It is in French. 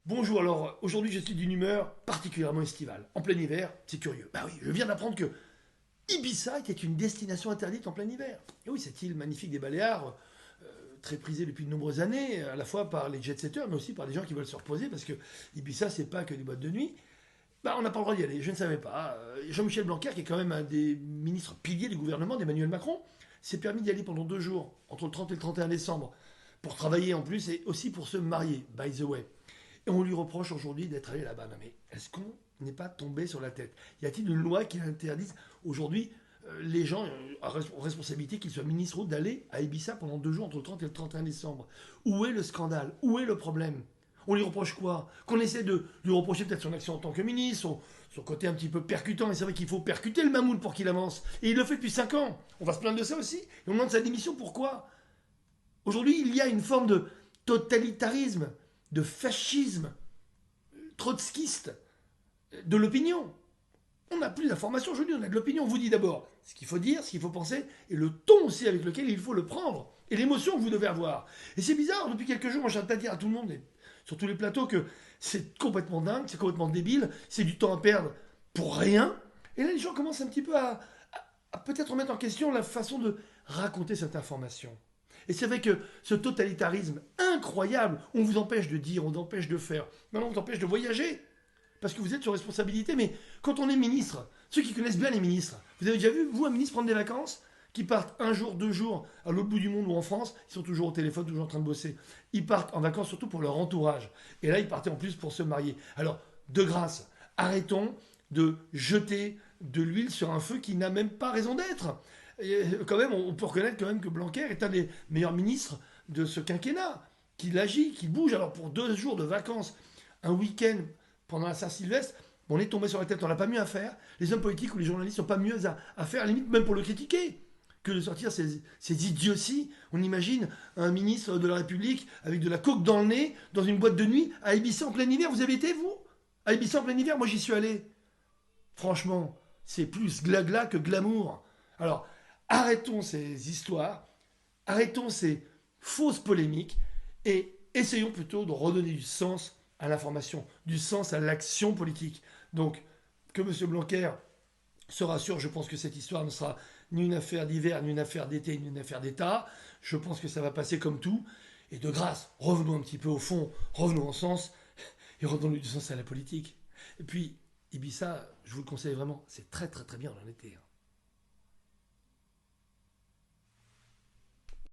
Bonjour, alors aujourd'hui je suis d'une humeur particulièrement estivale. En plein hiver, c'est curieux. Bah oui, je viens d'apprendre que Ibiza était une destination interdite en plein hiver. Et oui, cette île magnifique des Baléares, très prisée depuis de nombreuses années, à la fois par les jet-setters, mais aussi par des gens qui veulent se reposer, parce que Ibiza, c'est pas que des boîtes de nuit. Bah, on n'a pas le droit d'y aller, je ne savais pas. Jean-Michel Blanquer, qui est quand même un des ministres piliers du gouvernement d'Emmanuel Macron, s'est permis d'y aller pendant 2 jours, entre le 30 et le 31 décembre, pour travailler en plus et aussi pour se marier, by the way. Et on lui reproche aujourd'hui d'être allé là-bas. Non mais est-ce qu'on n'est pas tombé sur la tête? Y a-t-il une loi qui interdise aujourd'hui les gens aux responsabilités, qu'ils soient ministres, d'aller à Ibiza pendant 2 jours entre le 30 et le 31 décembre? Où est le scandale? Où est le problème? On lui reproche quoi? Qu'on essaie de lui reprocher peut-être son action en tant que ministre, son côté un petit peu percutant, et c'est vrai qu'il faut percuter le mammouth pour qu'il avance. Et il le fait depuis 5 ans. On va se plaindre de ça aussi. Et on demande sa démission, pourquoi? Aujourd'hui, il y a une forme de totalitarisme, de fascisme trotskiste de l'opinion. On n'a plus d'informations aujourd'hui, on a de l'opinion. On vous dit d'abord ce qu'il faut dire, ce qu'il faut penser, et le ton aussi avec lequel il faut le prendre, et l'émotion que vous devez avoir. Et c'est bizarre, depuis quelques jours, moi j'arrête pas de dire à tout le monde, sur tous les plateaux, que c'est complètement dingue, c'est complètement débile, c'est du temps à perdre pour rien. Et là, les gens commencent un petit peu à peut-être remettre en question la façon de raconter cette information. Et c'est vrai que ce totalitarisme incroyable, on vous empêche de dire, on vous empêche de faire, maintenant on vous empêche de voyager, parce que vous êtes sur responsabilité. Mais quand on est ministre, ceux qui connaissent bien les ministres, vous avez déjà vu, vous, un ministre prendre des vacances, qui partent 1 jour, 2 jours à l'autre bout du monde ou en France, ils sont toujours au téléphone, toujours en train de bosser. Ils partent en vacances surtout pour leur entourage. Et là, ils partaient en plus pour se marier. Alors, de grâce, arrêtons de jeter de l'huile sur un feu qui n'a même pas raison d'être. Et quand même, on peut reconnaître quand même que Blanquer est un des meilleurs ministres de ce quinquennat, qu'il agit, qu'il bouge. Alors pour 2 jours de vacances, un week-end pendant la Saint-Sylvestre, on est tombé sur la tête, on n'a pas mieux à faire. Les hommes politiques ou les journalistes n'ont pas mieux à faire, à la limite même pour le critiquer, que de sortir ces idioties. On imagine un ministre de la République avec de la coke dans le nez, dans une boîte de nuit, à Ibiza en plein hiver. Vous avez été, vous? À Ibiza en plein hiver? Moi, j'y suis allé. Franchement, c'est plus glagla que glamour. Alors, arrêtons ces histoires, arrêtons ces fausses polémiques et essayons plutôt de redonner du sens à l'information, du sens à l'action politique. Donc, que M. Blanquer se rassure, je pense que cette histoire ne sera ni une affaire d'hiver, ni une affaire d'été, ni une affaire d'État. Je pense que ça va passer comme tout. Et de grâce, revenons un petit peu au fond, revenons en sens, et redonnons du sens à la politique. Et puis, Ibiza, je vous le conseille vraiment, c'est très très très bien en été.